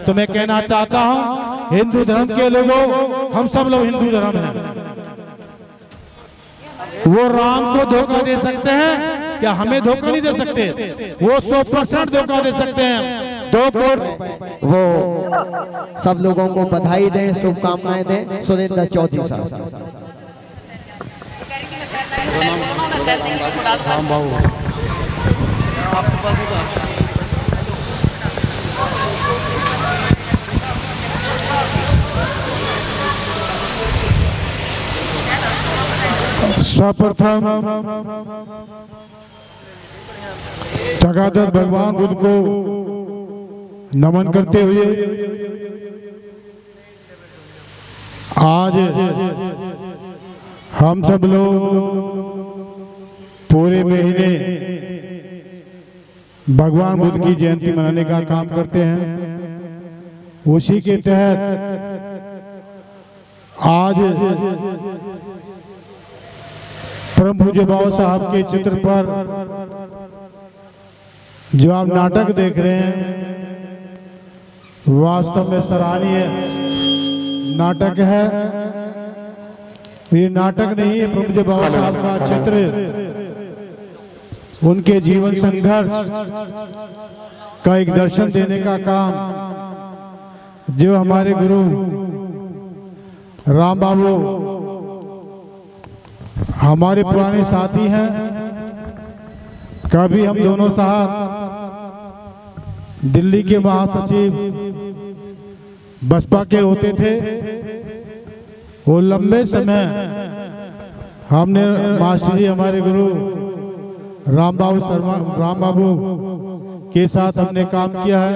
तो मैं कहना चाहता हूं हिंदू धर्म के लोगों, हम सब लोग हिंदू धर्म हैं। वो राम को धोखा दे सकते हैं, क्या हमें धोखा नहीं दे सकते? वो 100% धोखा दे सकते हैं। 2 करोड़ वो सब लोगों को बधाई दें, शुभकामनाएं दें। सुरेंद्र चौधरी साहब। सर्वप्रथम जगन्नाथ भगवान बुद्ध को नमन करते हुए आज हम सब लोग पूरे महीने भगवान बुद्ध की जयंती मनाने का काम करते हैं। उसी के तहत आज परम पूज्य बाबा साहब के चित्र पर जो आप नाटक देख रहे हैं, वास्तव में सराहनीय नाटक है। ये नाटक नहीं है, परम पूज्य बाबा साहब का चित्र उनके जीवन संघर्ष का एक दर्शन देने का काम जो हमारे गुरु राम बाबू हमारे पुराने साथी हैं। कभी हम दोनों साहब दिल्ली के महासचिव बसपा के होते थे। वो लंबे समय हमने मास्टर जी हमारे गुरु राम बाबू के साथ हमने काम किया है।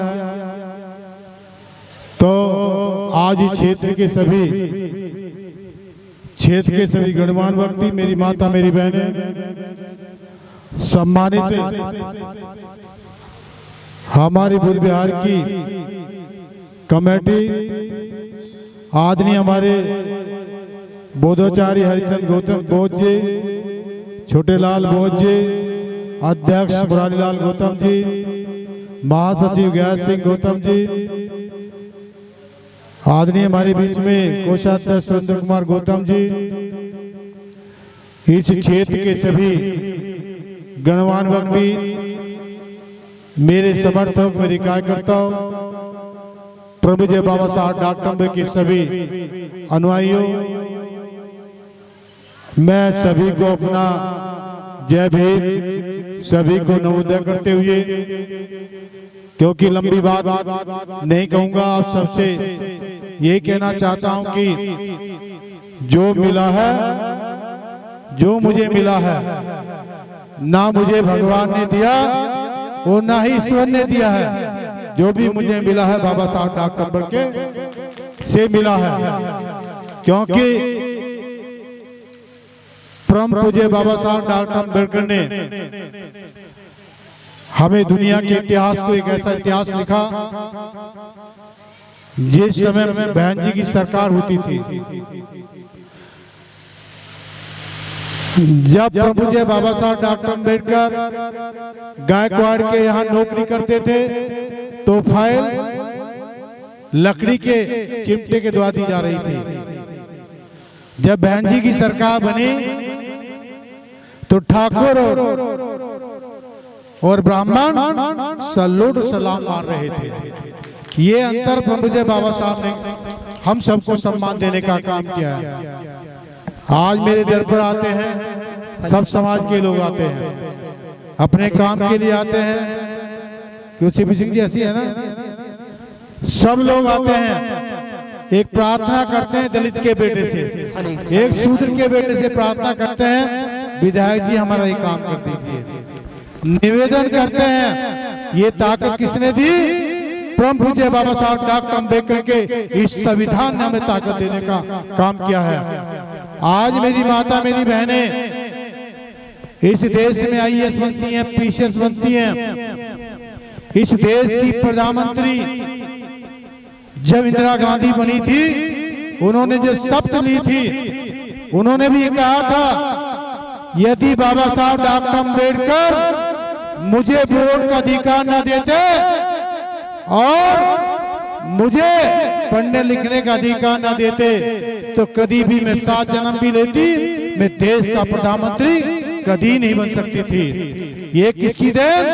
तो आज क्षेत्र के सभी गणमान्य व्यक्ति, मेरी माता, मेरी बहनें, सम्मानित हमारी बुद्ध विहार की कमेटी, आदरणीय हमारे बोधाचार्य हरिचंद गौतम बोध जी, छोटेलाल बोध जी, अध्यक्ष मुरारीलाल गौतम जी, महासचिव गैर सिंह गौतम जी, आदरणीय हमारे बीच में कोषाध्यक्ष सुरेंद्र कुमार गौतम जी, इस क्षेत्र के सभी गणमान्य व्यक्ति, मेरे समर्थक, मेरे कार्यकर्ता, परम पूज्य बाबा साहब डॉक्टर अम्बेडकर के सभी अनुयायियों, मैं सभी को अपना जय भीम, सभी को नवोदय करते हुए, क्योंकि लंबी बात नहीं कहूंगा, आप सबसे ये कहना चाहता हूं कि जो मिला है, जो मुझे मिला है, ना मुझे भगवान ने दिया और ना ही ईश्वर ने दिया है। जो भी मुझे मिला है बाबा साहब डॉक्टर अम्बेडकर से मिला है, क्योंकि परम पूज्य बाबा साहब डॉक्टर अम्बेडकर ने हमें दुनिया के इतिहास को एक ऐसा इतिहास लिखा जिस समय में बहन जी की सरकार होती थी। जब परम पूज्य बाबा साहब डॉक्टर अम्बेडकर गायकवाड़ के यहाँ नौकरी करते थे तो फाइल लकड़ी के चिमटे के द्वारा दी जा रही थी। जब बहन जी की सरकार बनी तो ठाकुर और ब्राह्मण सलूट सलाम मार रहे थे। ये अंतर परम पूज्य बाबा साहब ने हम सबको सम्मान देने का काम किया है। आज मेरे दर पर आते हैं, सब समाज के लोग आते हैं, अपने काम के लिए आते हैं। क्यों सीपी सिंह जी ऐसी है ना, सब लोग आते हैं, एक प्रार्थना करते हैं दलित के बेटे से, एक शूद्र के बेटे से प्रार्थना करते हैं, विधायक जी हमारा ये काम कर दीजिए। निवेदन करते हैं, ये ताकत किसने दी? परम पूज्य बाबा साहब डॉक्टर अम्बेडकर के इस संविधान ने हमें ताकत देने का काम किया है। आज मेरी माता, मेरी बहनें इस देश में आईएएस बनती हैं, पीसीएस बनती हैं। इस देश की प्रधानमंत्री जब इंदिरा गांधी बनी थी, उन्होंने जो शपथ ली थी, उन्होंने भी कहा था यदि बाबा साहब डॉक्टर अम्बेडकर मुझे वोट का अधिकार न देते और मुझे पढ़ने लिखने का अधिकार न देते तो कभी भी मैं 7 जन्म भी लेती, मैं देश का प्रधानमंत्री कभी नहीं बन सकती थी। ये किसकी देन?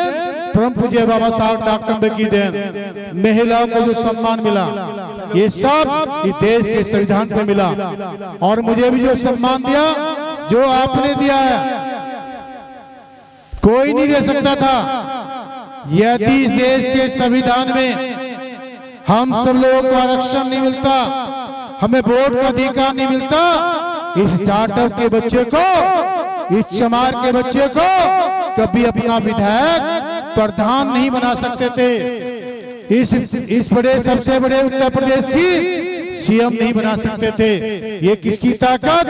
परम पूज्य बाबा साहब डॉक्टर अम्बेडकर की देन। महिलाओं को जो सम्मान मिला ये सब इस देश के संविधान पे मिला, और मुझे भी जो सम्मान दिया जो आपने दिया है कोई नहीं दे सकता था। यदि इस देश के संविधान में हम सब लोगों को आरक्षण नहीं मिलता, हमें वोट का अधिकार नहीं मिलता, इस जाटव के बच्चे को, इस चमार के बच्चे को कभी अपना विधायक प्रधान नहीं बना सकते थे। इस बड़े सबसे बड़े उत्तर प्रदेश की सीएम नहीं बना सकते थे। ये किसकी ताकत?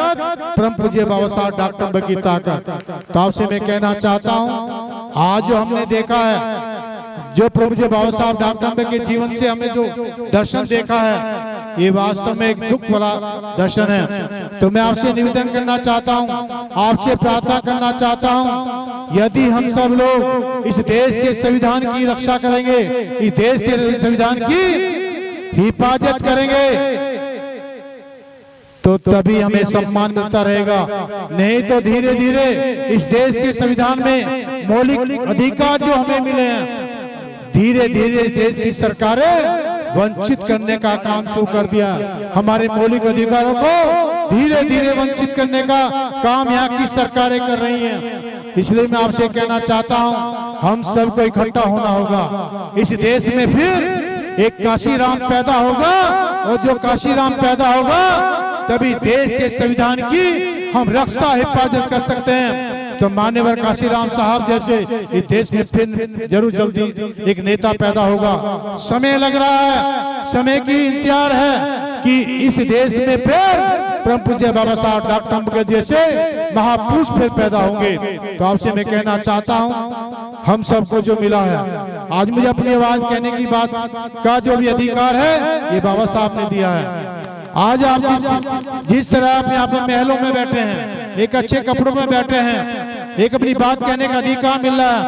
परम पूज्य बाबा साहब डॉक्टर अम्बेडकर की ताकत। तो आपसे मैं कहना चाहता हूँ, आज जो हमने देखा है, जो प्रभु पूज्य बाबा साहब डॉक्टर अम्बेडकर के जीवन से हमें जो दर्शन देखा है, ये वास्तव में एक दुख वाला दर्शन है। तो मैं आपसे निवेदन करना चाहता हूँ, आपसे प्रार्थना करना चाहता हूँ, यदि हम सब लोग इस देश के संविधान की रक्षा करेंगे, इस देश के संविधान की हिफाजत करेंगे, तो तभी हमें सम्मान मिलता रहेगा। नहीं तो धीरे धीरे इस देश के संविधान में मौलिक अधिकार जो हमें मिले हैं, धीरे धीरे देश की सरकारें वंचित करने का काम शुरू कर दिया। हमारे मौलिक अधिकारों को धीरे धीरे वंचित करने का काम यहाँ की सरकारें कर रही हैं। इसलिए मैं आपसे कहना चाहता हूँ, हम सबको इकट्ठा होना होगा। इस देश में फिर एक काशीराम पैदा होगा, और जो काशीराम पैदा होगा तभी देश के संविधान की हम रक्षा हिफाजत कर सकते हैं। तो मान्यवर काशीराम साहब जैसे इस देश में फिर जरूर जल्दी एक नेता पैदा होगा। समय लग रहा है, समय की इंतजार है कि इस देश में फिर परम पूज्य बाबा साहब डॉक्टर अम्बेडकर जैसे महापुरुष फिर पैदा होंगे। तो आपसे मैं कहना चाहता हूँ, हम सबको जो मिला है, आज मुझे अपनी आवाज कहने की बात का जो भी अधिकार है ये बाबा साहब ने दिया है। आज आप जिस तरह आप यहाँ पे महलों में बैठे हैं, एक अच्छे कपड़ों में बैठे हैं, एक अपनी बात कहने का अधिकार मिल रहा है,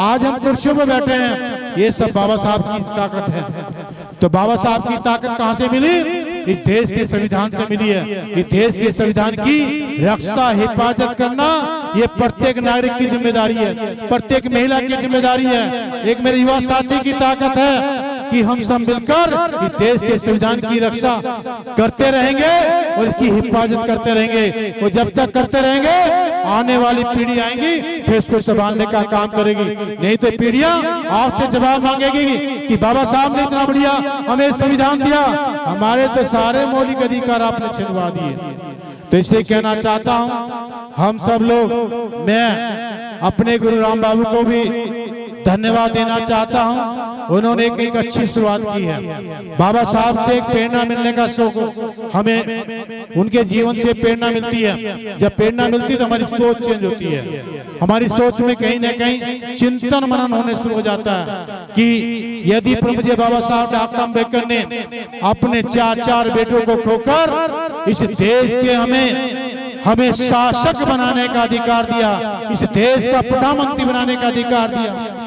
आज हम कुर्सियों में बैठे हैं, ये सब बाबा साहब की ताकत है। तो बाबा साहब की ताकत कहाँ से मिली? इस देश के संविधान से मिली है। इस देश के संविधान की रक्षा हिफाजत करना ये प्रत्येक नागरिक की जिम्मेदारी है, प्रत्येक महिला की जिम्मेदारी है। एक मेरे युवा साथी की ताकत है कि हम सब मिलकर इस देश के संविधान की रक्षा करते रहेंगे और इसकी हिफाजत करते रहेंगे। और जब तक करते रहेंगे आने वाली पीढ़ी आएंगी फिर इसको संभालने का काम करेगी। नहीं तो पीढ़ियां आपसे जवाब मांगेगी कि बाबा साहब ने इतना बढ़िया हमें संविधान दिया, हमारे तो सारे मौलिक अधिकार आपने छिनवा दिए। तो इसलिए कहना चाहता हूँ, हम सब लोग, मैं अपने गुरु राम बाबू को भी धन्यवाद देना चाहता हूँ। उन्होंने एक अच्छी शुरुआत की है। बाबा साहब से एक प्रेरणा मिलने का शौक, हमें उनके जीवन से प्रेरणा मिलती है। जब प्रेरणा मिलती है तो हमारी सोच चेंज होती है। हमारी सोच में कहीं ना कहीं चिंतन मनन होने शुरू हो जाता है कि यदि प्रभु पूज्य बाबा साहब डॉक्टर अम्बेडकर ने अपने 4 बेटों को खोकर इस देश के हमें शासक बनाने का अधिकार दिया, इस देश का प्रधानमंत्री बनाने का अधिकार दिया।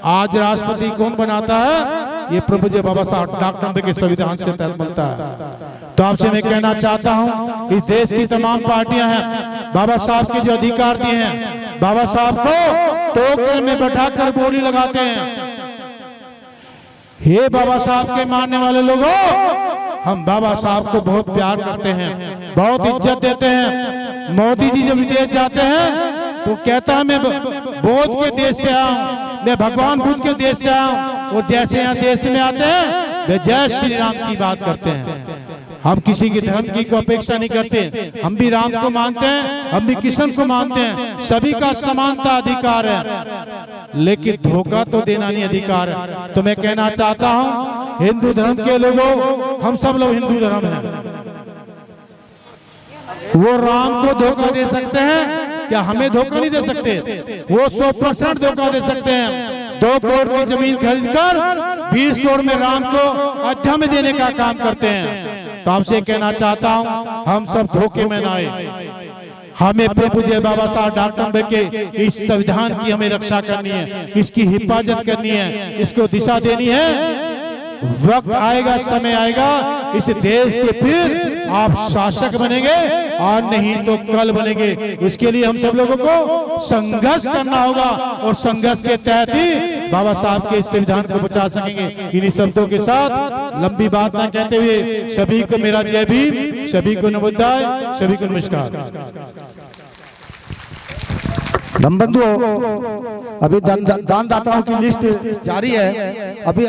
आज राष्ट्रपति कौन बनाता है? ये प्रभु पूज्य बाबा साहब डॉक्टर अम्बेडकर के संविधान से तय बनता है। तो आपसे मैं कहना चाहता हूँ, इस देश की तमाम पार्टियां हैं, बाबा साहब के जो अधिकार दिए हैं, बाबा साहब को टोकरे में बैठाकर बोली लगाते हैं। हे बाबा साहब के मानने वाले लोगों, हम बाबा साहब को बहुत प्यार करते हैं, बहुत इज्जत देते हैं। मोदी जी जब विदेश जाते हैं तो कहता है मैं बौद्ध के देश से आऊं, मैं भगवान बुद्ध के देश से आऊं, और जैसे यहाँ देश में आते हैं वे जय श्री राम की बात करते हैं। हम किसी के धर्म की को अपेक्षा नहीं करते, हम भी राम को मानते हैं, हम भी कृष्ण को मानते हैं, सभी का समानता अधिकार है, लेकिन धोखा तो देना नहीं अधिकार है। तो मैं कहना चाहता हूँ, हिंदू धर्म के लोगों, हम सब लोग हिंदू धर्म हैं, वो राम को धोखा दे सकते हैं क्या? हमें धोखा नहीं दे सकते। वो 100% धोखा दे सकते हैं। 2 करोड़ की जमीन खरीदकर 20 करोड़ में राम को अयोध्या में देने का काम करते हैं। तो आपसे कहना चाहता हूँ, हम सब धोखे में ना आए। हमें प्रभु पूज्य बाबा साहब डॉक्टर अम्बेडकर के इस संविधान की हमें रक्षा करनी है, इसकी हिफाजत करनी है, इसको दिशा देनी है। वक्त आएगा, समय आएगा, इस देश के फिर आप शासक बनेंगे और नहीं तो कल बनेंगे। उसके लिए हम सब लोगों को संघर्ष करना होगा और संघर्ष के तहत ही बाबा साहब के इस संविधान को बचा सकेंगे। इन्हीं शब्दों के साथ लंबी बात ना कहते हुए सभी को मेरा जय भीम, सभी को नमोदाय, सभी को नमस्कार। धम्मबंधु, अभी दानदाताओं की लिस्ट जारी है। अभी